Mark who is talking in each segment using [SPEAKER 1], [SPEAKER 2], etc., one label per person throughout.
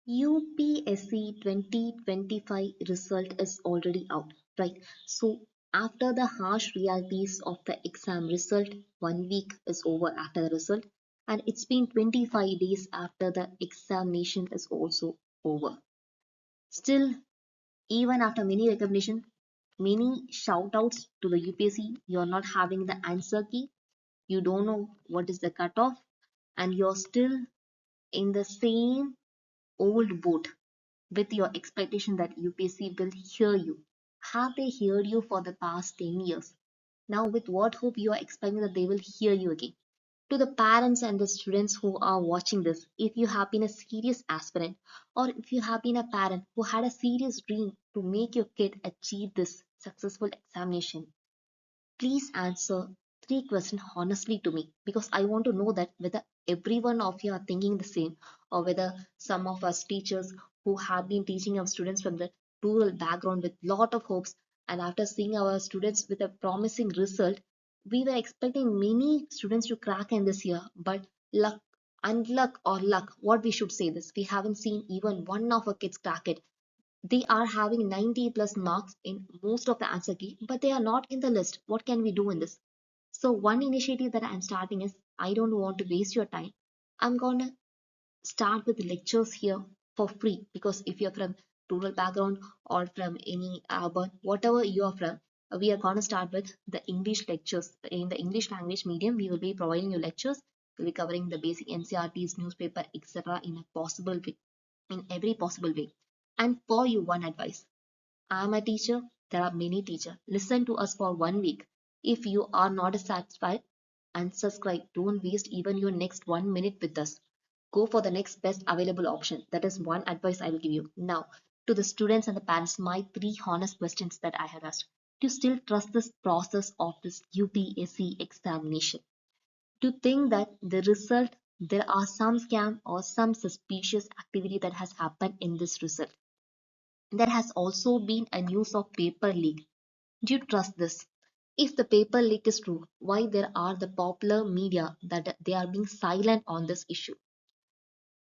[SPEAKER 1] UPSC 2025 result is already out, right? So after the harsh realities of the exam result, 1 week is over after the result, and it's been 25 days after the examination is also over. Still, even after many recognition, many shout outs to the UPSC, you're not having the answer key, you don't know what is the cutoff, and you're still in the same old boat with your expectation that UPSC will hear you. Have they heard you for the past 10 years? Now, with what hope you are expecting that they will hear you again? To the parents and the students who are watching this, if you have been a serious aspirant or if you have been a parent who had a serious dream to make your kid achieve this successful examination, please answer three questions honestly to me because I want to know that whether every one of you are thinking the same or whether some of us teachers who have been teaching our students from the rural background with lot of hopes and after seeing our students with a promising result, we were expecting many students to crack in this year, but luck, unluck or luck, what we should say this, we haven't seen even one of our kids crack it. They are having 90 plus marks in most of the answer key, but they are not in the list. What can we do in this? So, one initiative that I'm starting is I don't want to waste your time. I'm going to start with lectures here for free because if you're from rural background or from any urban, whatever you are from, we are going to start with the English lectures. In the English language medium, we will be providing you lectures. We'll be covering the basic NCRTs, newspaper, etc. in a possible way, in every possible way. And for you, one advice. I'm a teacher. There are many teachers. Listen to us for 1 week. If you are not satisfied, unsubscribe. Don't waste even your next 1 minute with us. Go for the next best available option. That is one advice I will give you. Now, to the students and the parents, my three honest questions that I have asked. Do you still trust this process of this UPSC examination? To think that the result, there are some scam or some suspicious activity that has happened in this result. There has also been a news of paper leak. Do you trust this? If the paper leak is true, why there are the popular media that they are being silent on this issue?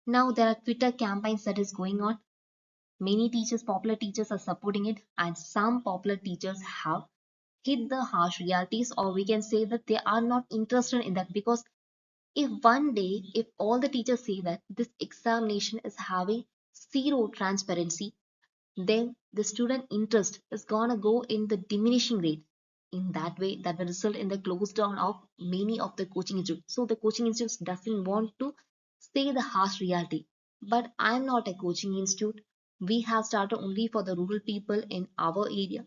[SPEAKER 1] Now there are Twitter campaigns that is going on. Many teachers, popular teachers are supporting it, and some popular teachers have hit the harsh realities, or we can say that they are not interested in that because if one day, if all the teachers say that this examination is having zero transparency, then the student interest is gonna go in the diminishing rate. In that way, that will result in the close down of many of the coaching institutes. So the coaching institutes doesn't want to say the harsh reality. But I'm not a coaching institute. We have started only for the rural people in our area.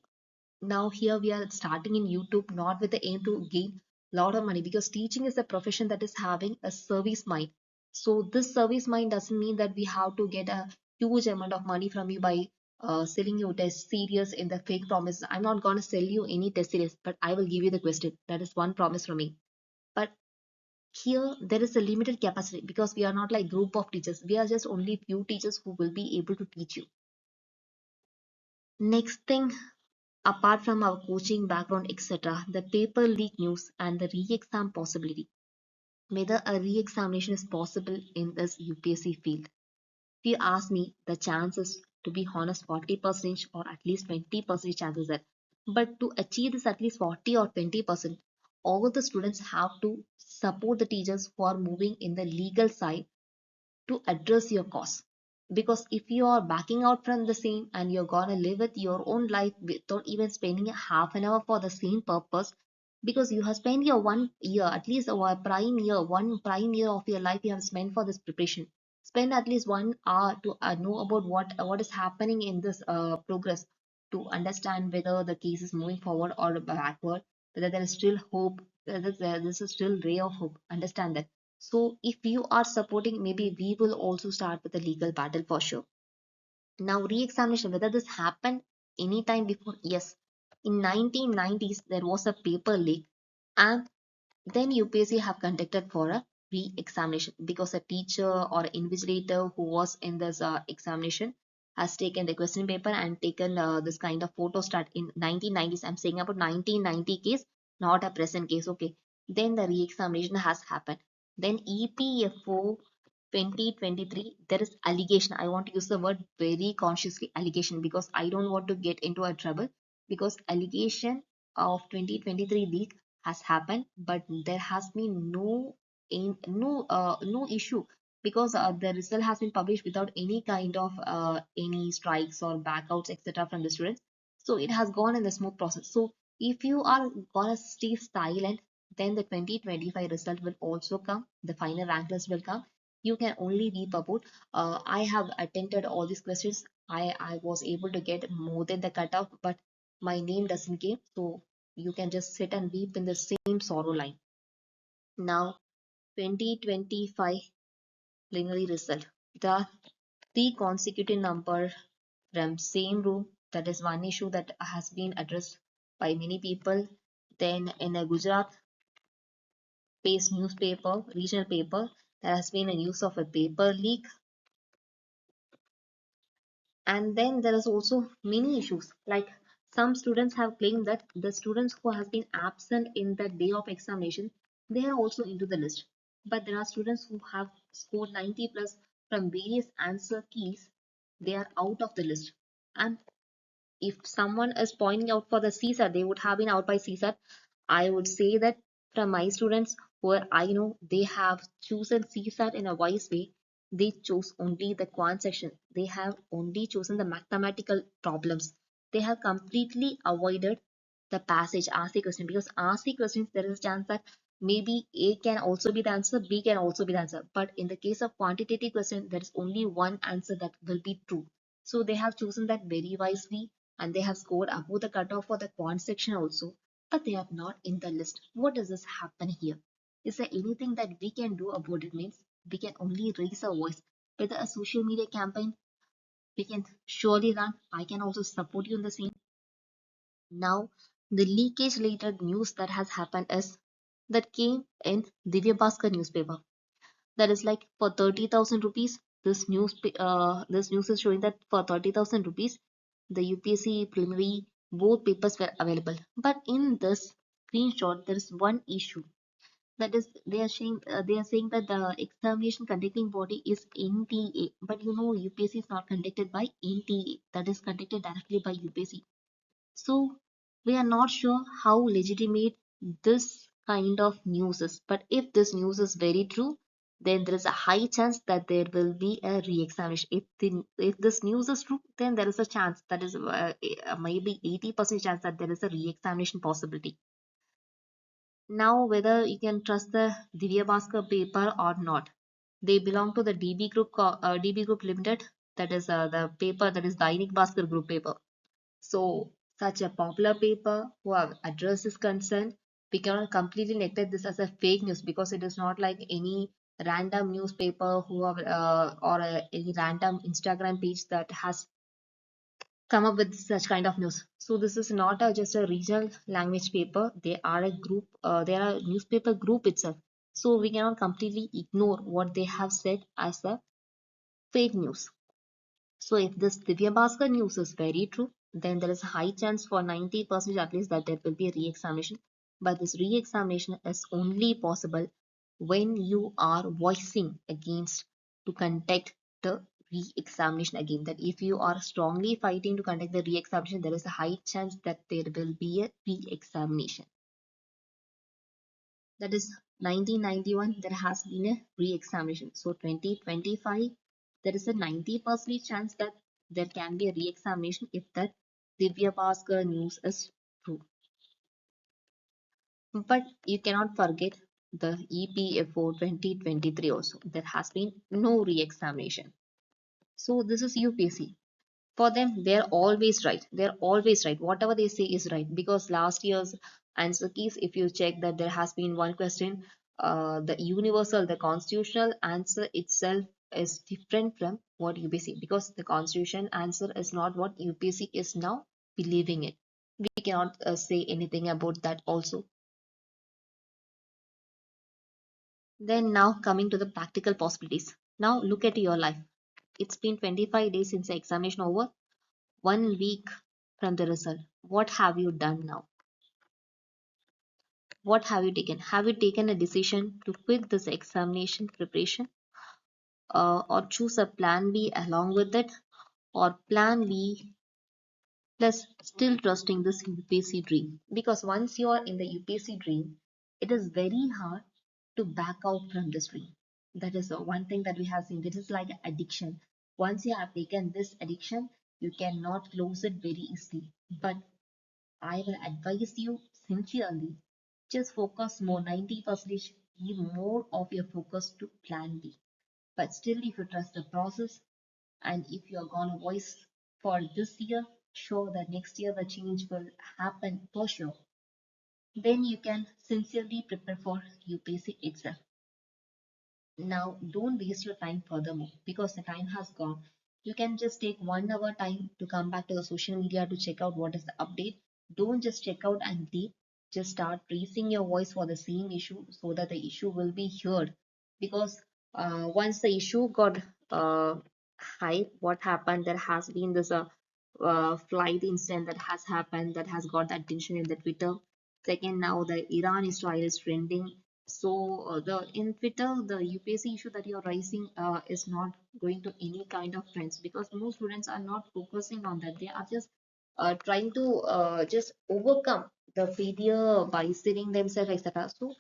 [SPEAKER 1] Now here we are starting in YouTube, not with the aim to gain a lot of money because teaching is a profession that is having a service mind. So this service mind doesn't mean that we have to get a huge amount of money from you by selling you test series in the fake promises. I'm not going to sell you any test series, but I will give you the question. That is one promise from me. But here there is a limited capacity because we are not like group of teachers. We are just only few teachers who will be able to teach you. Next thing, apart from our coaching background, etc., the paper leak news and the re-exam possibility. Whether a re-examination is possible in this UPSC field. If you ask me, the chances, to be honest, 40% or at least 20% chances there. But to achieve this at least 40 or 20%, all the students have to support the teachers who are moving in the legal side to address your cause. Because if you are backing out from the same and you're gonna live with your own life without even spending a half an hour for the same purpose, because you have spent your 1 year, at least a prime year, one prime year of your life you have spent for this preparation. Spend at least 1 hour to know about what is happening in this progress to understand whether the case is moving forward or backward, whether there is still hope, whether there is a still ray of hope. Understand that. So if you are supporting, maybe we will also start with a legal battle for sure. Now, re-examination, whether this happened anytime before? Yes. In 1990s, there was a paper leak, and then UPSC have conducted for a re-examination because a teacher or invigilator who was in this examination has taken the question paper and taken this kind of photo start in 1990s. I'm saying about 1990 case, not a present case. Okay. Then the re-examination has happened. Then EPFO 2023, there is allegation. I want to use the word very consciously, allegation, because I don't want to get into a trouble, because allegation of 2023 leak has happened, but there has been no issue, because the result has been published without any kind of any strikes or backouts, etc., from the students. So it has gone in the smooth process. So if you are gonna stay silent, then the 2025 result will also come, the final rank list will come. You can only weep about. I have attempted all these questions. I was able to get more than the cutoff, but my name doesn't came. So you can just sit and weep in the same sorrow line. Now, 2025 preliminary result. The three consecutive number from same room. That is one issue that has been addressed by many people. Then in a Gujarat based newspaper, regional paper, there has been a news of a paper leak. And then there is also many issues, like some students have claimed that the students who have been absent in the day of examination, they are also into the list. But there are students who have scored 90 plus from various answer keys, they are out of the list. And if someone is pointing out for the CSAT, they would have been out by CSAT. I would say that from my students where I know they have chosen CSAT in a wise way, they chose only the quant section. They have only chosen the mathematical problems. They have completely avoided the passage RC question, because RC questions there is a chance that maybe A can also be the answer, B can also be the answer. But in the case of quantitative question, there is only one answer that will be true. So they have chosen that very wisely, and they have scored above the cutoff for the quant section also, but they are not in the list. What does this happen here? Is there anything that we can do about it? Means we can only raise our voice. Whether a social media campaign, we can surely run. I can also support you in the same. Now, the leakage related news that has happened is that came in DIVYABHASKAR newspaper. That is like for 30,000 rupees. This news is showing that for 30,000 rupees, the UPSC preliminary both papers were available. But in this screenshot, there is one issue. That is, they are saying that the examination conducting body is NTA. But you know, UPSC is not conducted by NTA. That is conducted directly by UPSC. So we are not sure how legitimate this kind of news is. But if this news is very true, then there is a high chance that there will be a re-examination. If this news is true, then there is a chance, that is maybe 80% chance that there is a re-examination possibility. Now, whether you can trust the Divya Bhaskar paper or not, they belong to the DB Group Limited. That is the paper, that is Dainik Bhaskar Group paper. So, such a popular paper who have addressed this concern, we cannot completely neglect this as a fake news, because it is not like any random newspaper who have any random Instagram page that has come up with such kind of news. So this is not just a regional language paper. They are a group. They are a newspaper group itself. So we cannot completely ignore what they have said as a fake news. So if this Divya Bhaskar news is very true, then there is a high chance for 90% at least that there will be a re-examination. But this re-examination is only possible when you are voicing against to conduct the re-examination again. That if you are strongly fighting to conduct the re-examination, there is a high chance that there will be a re-examination. That is 1991, there has been a re-examination. So 2025, there is a 90% chance that there can be a re-examination if that Divya Bhaskar news is true. But you cannot forget the EPFO 2023 also. There has been no re-examination. So this is UPSC. For them, they're always right. They're always right. Whatever they say is right. Because last year's answer keys, if you check that there has been one question, the universal, the constitutional answer itself is different from what UPSC, because the constitution answer is not what UPSC is now believing it. We cannot say anything about that also. Then now coming to the practical possibilities. Now look at your life. It's been 25 days since the examination over, 1 week from the result. What have you done now? What have you taken? Have you taken a decision to quit this examination preparation? or choose a plan B along with it, or plan B plus still trusting this UPSC dream. Because once you are in the UPSC dream, it is very hard to back out from this dream. That is the one thing that we have seen. This is like addiction. Once you have taken this addiction, you cannot close it very easily. But I will advise you sincerely, just focus more, 90%, give more of your focus to plan B. But still, if you trust the process, and if you're gonna voice for this year, sure that next year the change will happen for sure. Then you can sincerely prepare for UPSC exam. Now, don't waste your time furthermore because the time has gone. You can just take 1 hour time to come back to the social media to check out what is the update. Don't just check out and leave. Just start raising your voice for the same issue so that the issue will be heard. Because once the issue got hype, what happened? There has been this flight incident that has happened that has got the attention in the Twitter. Second, now the Iran-Israel is trending. So the in Twitter, the UPSC issue that you're raising is not going to any kind of trends because most students are not focusing on that. They are just trying to just overcome the failure by selling themselves, etc. So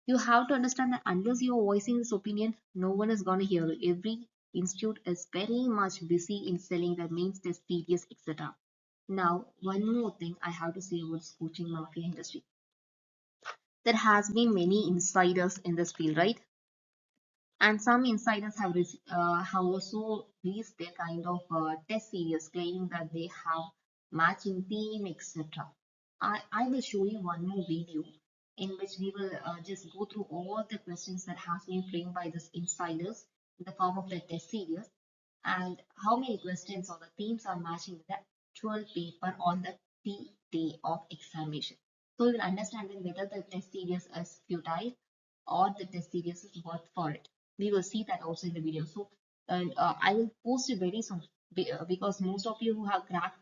[SPEAKER 1] you have to understand that unless you're voicing this opinion, no one is going to hear you. Every institute is very much busy in selling their mains, test series, etc. Now, one more thing I have to say about this coaching mafia industry. There has been many insiders in this field, right? And some insiders have also released their kind of test series claiming that they have matching team, etc. I will show you one more video in which we will just go through all the questions that has been framed by these insiders in the form of the test series and how many questions or the themes are matching with the actual paper on the day of examination. So you will understand then whether the test series is futile or the test series is worth for it. We will see that also in the video. So and I will post it very soon because most of you who have cracked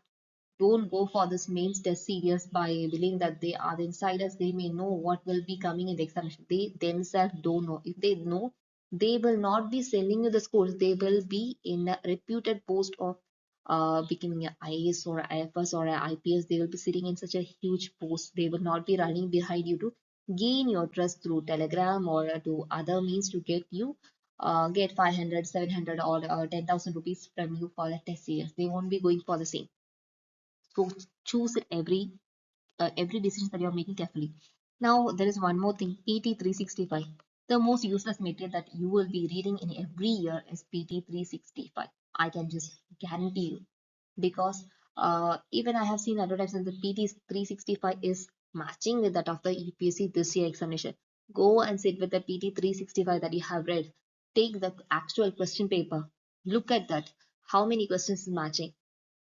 [SPEAKER 1] don't go for this mains test series by believing that they are the insiders. They may know what will be coming in the examination. They themselves don't know. If they know, they will not be sending you the scores. They will be in a reputed post of becoming an IAS or an IFS or an IPS. They will be sitting in such a huge post. They will not be running behind you to gain your trust through Telegram or to other means to get you get 500, 700 or 10,000 rupees from you for the test series. They won't be going for the same. So choose every decision that you're making carefully. Now there is one more thing, PT 365. The most useless material that you will be reading in every year is PT 365. I can just guarantee you because even I have seen advertisements that PT 365 is matching with that of the UPSC this year examination. Go and sit with the PT 365 that you have read. Take the actual question paper. Look at that. How many questions is matching?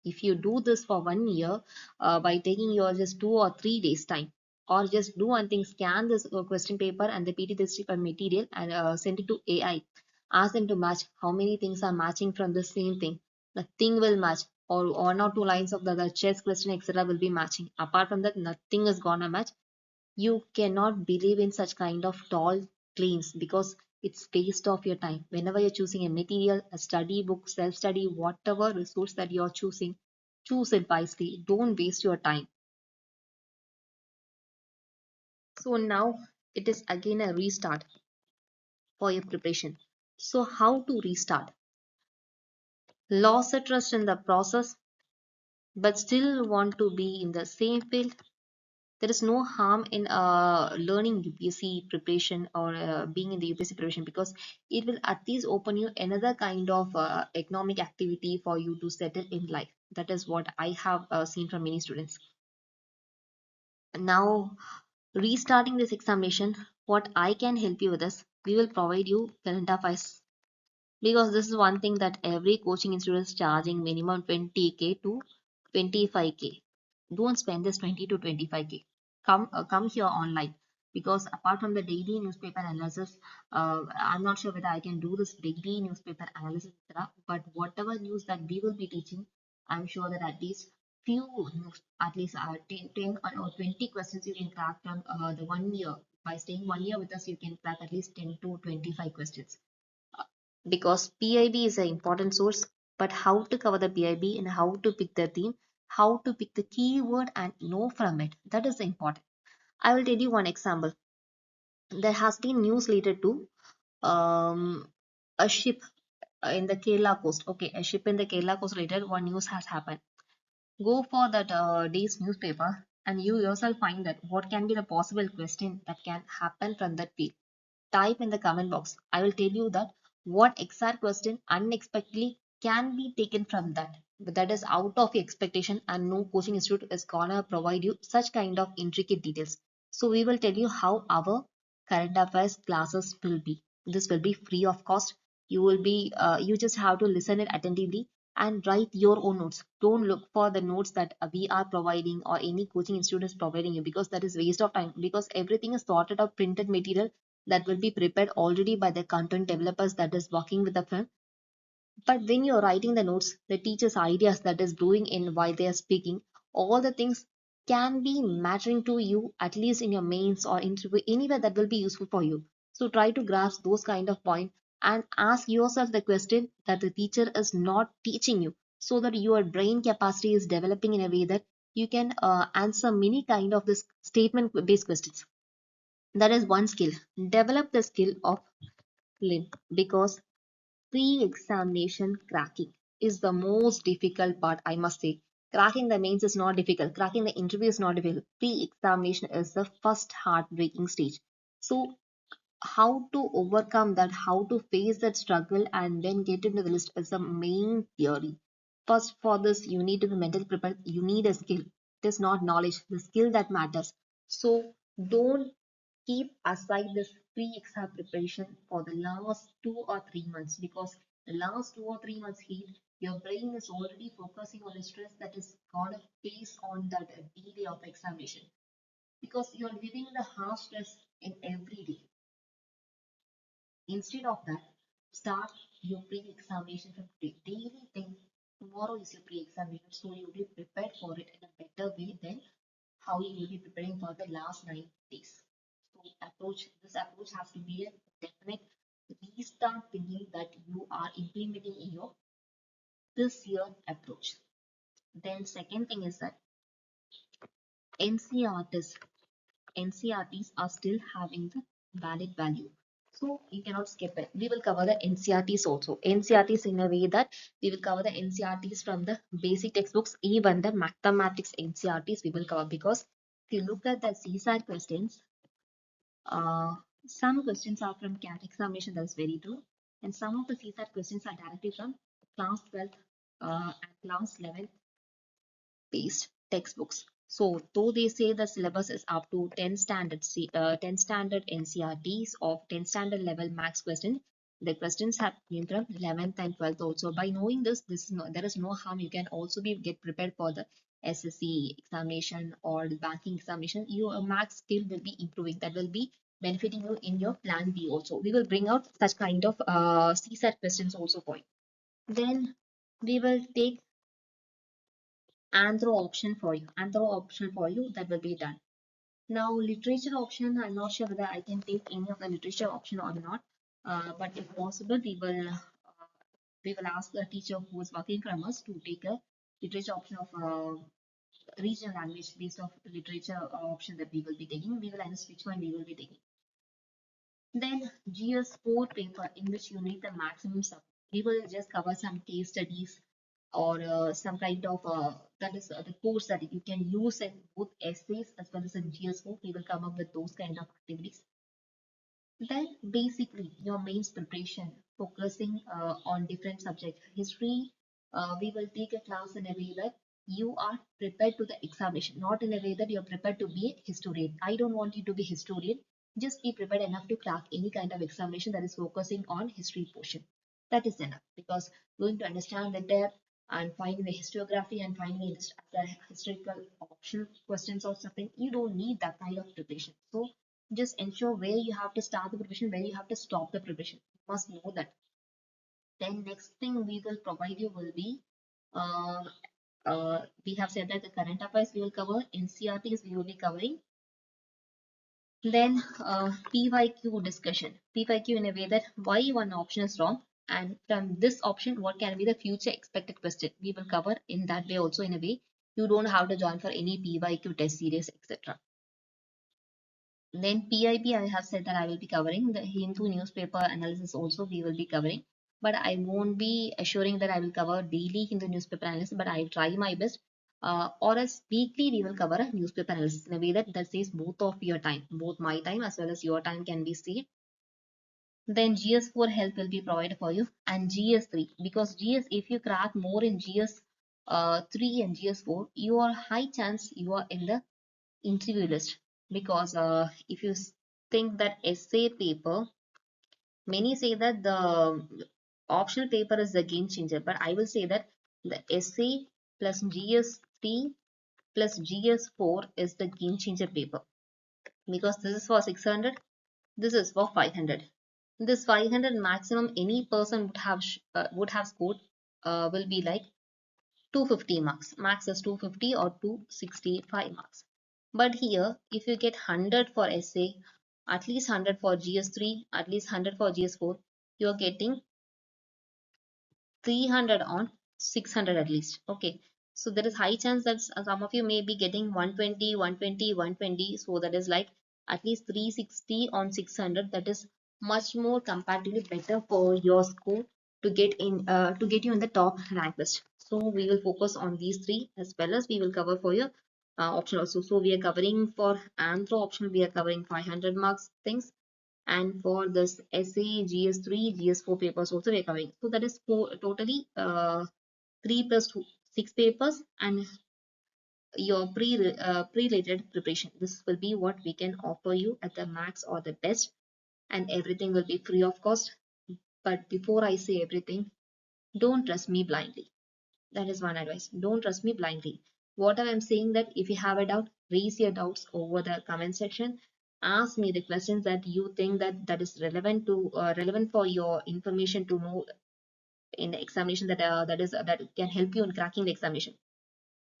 [SPEAKER 1] If you do this for 1 year by taking your just 2 or 3 days time, or just do one thing, scan this question paper and the PT district material and send it to AI. Ask them to match how many things are matching from the same thing. The thing will match, or 1 or 2 lines of the chess question, etc. will be matching. Apart from that, nothing is gonna match. You cannot believe in such kind of tall claims because it's waste of your time. Whenever you're choosing a material, a study book, self-study, whatever resource that you're choosing, choose it wisely. Don't waste your time. So now it is again a restart for your preparation. So how to restart? Lost the trust in the process, but still want to be in the same field. There is no harm in learning UPSC preparation or being in the UPSC preparation because it will at least open you another kind of economic activity for you to settle in life. That is what I have seen from many students. Now, restarting this examination, what I can help you with is we will provide you current affairs because this is one thing that every coaching institute is charging minimum 20k to 25k. Don't spend this 20 to 25k. Come here online because apart from the daily newspaper analysis, I'm not sure whether I can do this daily newspaper analysis, etc. But whatever news that we will be teaching, I'm sure that at least few news, at least 10 or 20 questions you can crack from the 1 year. By staying 1 year with us, you can crack at least 10 to 25 questions. because PIB is an important source, but how to cover the PIB and how to pick the theme, how to pick the keyword and know from it, that is important. I will tell you one example. There has been news related to a ship in the Kerala coast. Okay, a ship in the Kerala coast related one news has happened. Go for that day's newspaper and you yourself find that what can be the possible question that can happen from that field. Type in the comment box. I will tell you that what exact question unexpectedly can be taken from that. But that is out of your expectation and no coaching institute is gonna provide you such kind of intricate details. So we will tell you how our current affairs classes will be. This will be free of cost. You will be you just have to listen it attentively and write your own notes. Don't look for the notes that we are providing or any coaching institute is providing you, because that is waste of time, because everything is sorted out printed material that will be prepared already by the content developers that is working with the film. But when you're writing the notes, the teacher's ideas that is brewing in while they are speaking, all the things can be mattering to you at least in your mains or interview, anywhere that will be useful for you. So try to grasp those kind of points and ask yourself the question that the teacher is not teaching you, so that your brain capacity is developing in a way that you can answer many kind of this statement based questions. That is one skill. Develop the skill of LIM, because pre-examination cracking is the most difficult part, I must say. Cracking the mains is not difficult. Cracking the interview is not difficult. Pre-examination is the first heartbreaking stage. So how to overcome that, how to face that struggle and then get into the list is the main theory. First, for this, you need to be mentally prepared. You need a skill. It is not knowledge, the skill that matters. So don't keep aside this pre-exam preparation for the last 2 or 3 months, because the last 2 or 3 months heat, your brain is already focusing on the stress that is gonna face on that D-day of examination, because you're living the harsh stress in every day. Instead of that, start your pre-examination from today. Daily think tomorrow is your pre-examination, so you'll be prepared for it in a better way than how you will be preparing for the last 9 days. So this approach has to be a definite restart thinking that you are implementing in your this year approach. Then second thing is that NCRTs NCRTs are still having the valid value. So you cannot skip it. We will cover the NCRTs also. NCRTs in a way that we will cover the NCRTs from the basic textbooks, even the mathematics NCRTs we will cover, because if you look at the CSAT questions, uh, some questions are from CAT examination, that's very true. And some of the CSAT questions are directly from class 12 and class 11 based textbooks. So, though they say the syllabus is up to 10 standard NCRTs of 10 standard level max question, the questions have been from 11th and 12th also. By knowing this is no, there is no harm. You can also be get prepared for the SSC examination or the banking examination. Your max skill will be improving. That will be benefiting you in your plan B also. We will bring out such kind of CSAT questions also for you. Then we will take anthro option for you, that will be done. Now literature option, I'm not sure whether I can take any of the literature option or not, but if possible we will ask the teacher who is working from us to take a literature option of regional language based of literature option that we will be taking. We will analyze which one we will be taking. Then GS4 paper in which you need the maximum support. We will just cover some case studies or some kind of that is the course that you can use in both essays as well as in GS4. We will come up with those kind of activities. Then basically your mains preparation, focusing on different subjects. History, we will take a class in a way that you are prepared to the examination, not in a way that you're prepared to be a historian. I don't want you to be historian. Just be prepared enough to crack any kind of examination that is focusing on history portion. That is enough, because going to understand the depth and finding the historiography and finding the historical option questions or something, you don't need that kind of preparation. So just ensure where you have to start the preparation, where you have to stop the preparation. You must know that. Then next thing we will provide you will be, uh, we have said that the current affairs we will cover, NCRTs we will be covering. Then PYQ discussion. PYQ in a way that why one option is wrong, and from this option what can be the future expected question, we will cover in that way also. In a way you don't have to join for any PYQ test series, etc. Then PIP, I have said that I will be covering. The Hindu newspaper analysis also we will be covering. But I won't be assuring that I will cover daily Hindu newspaper analysis, but I'll try my best. Or as weekly, we will cover a newspaper analysis in a way that saves both of your time, both my time as well as your time can be saved. Then GS4 help will be provided for you, and GS3, because GS, if you crack more in GS 3 and GS4, you are high chance you are in the interview list. Because if you think that essay paper, many say that the optional paper is the game changer, but I will say that the essay plus GS3 plus GS4 is the game changer paper, because this is for 600, this is for 500. This 500 maximum any person would have scored will be like 250 marks. Max is 250 or 265 marks. But here, if you get 100 for essay, at least 100 for GS3, at least 100 for GS4, you're getting 300 on 600 at least. Okay. So there is high chance that some of you may be getting 120, 120, 120. So that is like at least 360 on 600. That is much more comparatively better for your score to get you in the top rank list. So we will focus on these three, as well as we will cover for your option also. So we are covering for anthro option, we are covering 500 marks things, and for this essay, GS3, GS4 papers also we are covering. So that is totally 3 plus 2, 6 papers, and your pre-related preparation. This will be what we can offer you at the max or the best, and everything will be free of cost. But before I say everything, don't trust me blindly. That is one advice. Don't trust me blindly. What I'm saying, that if you have a doubt, raise your doubts over the comment section. Ask me the questions that you think that is relevant for your information to know in the examination, that can help you in cracking the examination.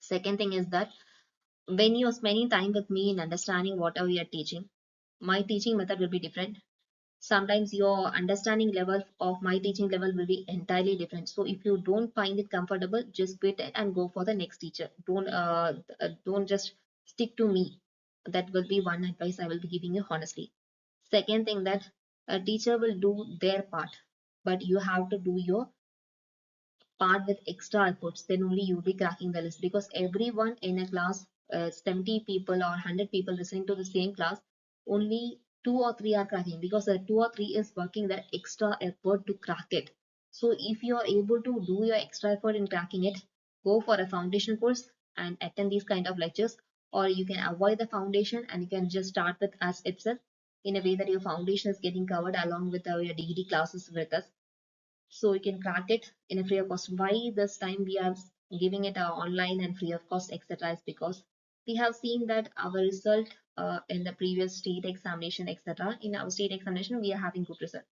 [SPEAKER 1] Second thing is that when you're spending time with me in understanding whatever we are teaching, my teaching method will be different. Sometimes your understanding level of my teaching level will be entirely different. So if you don't find it comfortable, just quit it and go for the next teacher. Don't just stick to me. That will be one advice I will be giving you honestly. Second thing, that a teacher will do their part, but you have to do your part with extra efforts. Then only you'll be cracking the list, because everyone in a class, 70 people or 100 people listening to the same class, only 2 or 3 are cracking, because the 2 or 3 is working that extra effort to crack it. So if you are able to do your extra effort in cracking it, go for a foundation course and attend these kind of lectures, or you can avoid the foundation and you can just start with us itself, in a way that your foundation is getting covered along with your degree classes with us, so you can crack it in a free of cost. Why this time we are giving it online and free of cost, etc., is because we have seen that our result in the previous state examination, etc., in our state examination we are having good result,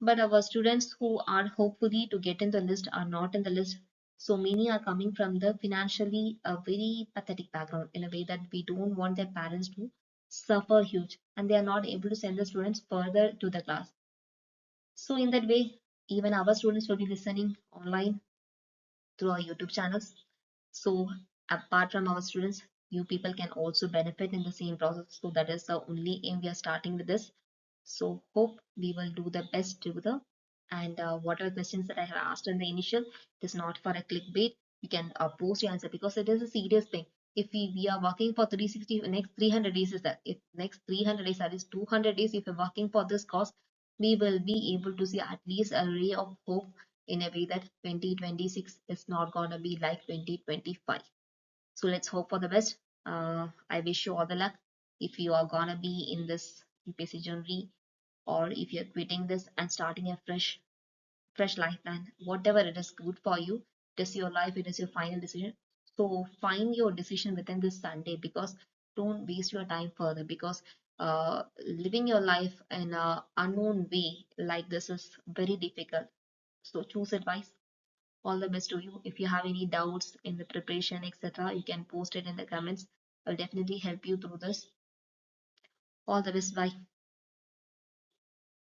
[SPEAKER 1] but our students who are hopefully to get in the list are not in the list. So many are coming from the financially a very pathetic background, in a way that we don't want their parents to suffer huge, and they are not able to send the students further to the class. So in that way, even our students will be listening online through our YouTube channels. So apart from our students, you people can also benefit in the same process. So that is the only aim we are starting with this. So hope we will do the best to the, and whatever questions that I have asked in the initial, it is not for a clickbait. You can post your answer, because it is a serious thing. If we are working for 360, next 300 days is that, if next 300 days, that is 200 days, if you're working for this cause, we will be able to see at least a ray of hope, in a way that 2026 is not gonna be like 2025. So let's hope for the best. I wish you all the luck. If you are gonna be in this UPSC journey, or if you're quitting this and starting a fresh life plan, whatever it is good for you, it is your life, it is your final decision. So find your decision within this Sunday, because don't waste your time further, because living your life in a unknown way like this is very difficult. So choose advice. All the best to you. If you have any doubts in the preparation, etc., you can post it in the comments. I'll definitely help you through this. All the best. Bye.